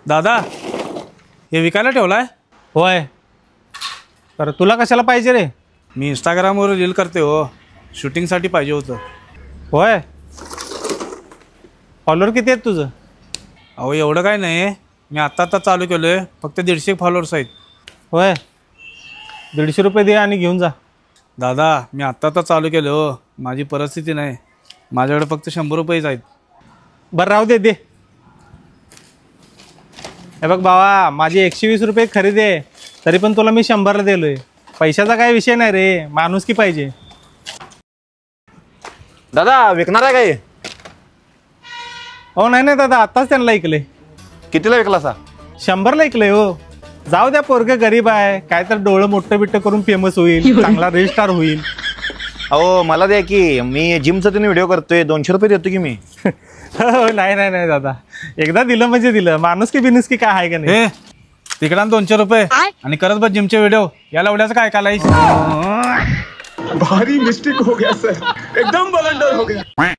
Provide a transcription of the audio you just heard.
दादा हे विकायला ठेवलाय? होय. तर तुला कशाला पाहिजे रे? मी इंस्टाग्रामवर रील करते हो, शूटिंगसाठी पाहिजे होतं. होय. फॉलोअर किती आहेत तुझं? अहो एवढं काय नाही, मी आत्ता चालू केलं आहे, फक्त 150 फॉलोअर्स आहेत. होय. 150 रुपये दे आणि घेऊन जा. दादा मी आत्ता चालू केलं हो, माझी परिस्थिती नाही, माझ्याकडे फक्त 100 रुपयेच आहेत. बरं राहू दे. हे बघ भावा, माझी 120 रुपये खरेदी आहे, तरी पण तुला मी 100ला दिलोय. पैशाचा काय विषय नाही रे, माणूस की पाहिजे. दादा विकणार आहे काय? हो नाही दादा, आत्ताच त्यांना ऐकलंय. कितीला विकला सा? 100ला ऐकलंय हो. जाऊ द्या, पोरग गरीब आहे, काय तर डोळं मोठं बिट्ट करून फेमस होईल, चांगला रजिस्ट्रार होईल. अहो मला द्या की, मी जिमचा तुम्ही व्हिडिओ करतोय, 200 रुपये देतो की मी. नाही दादा, एकदा दिलं म्हणजे दिलं. माणूस की बिनस की काय आहे का नाही? हे तिकडा 200 रुपये आणि करत बस जिमचे व्हिडिओ. याला एवढ्याचं काय कालाईस? भारी मिस्टेक हो गया सर, एकदम बलंडर हो गया.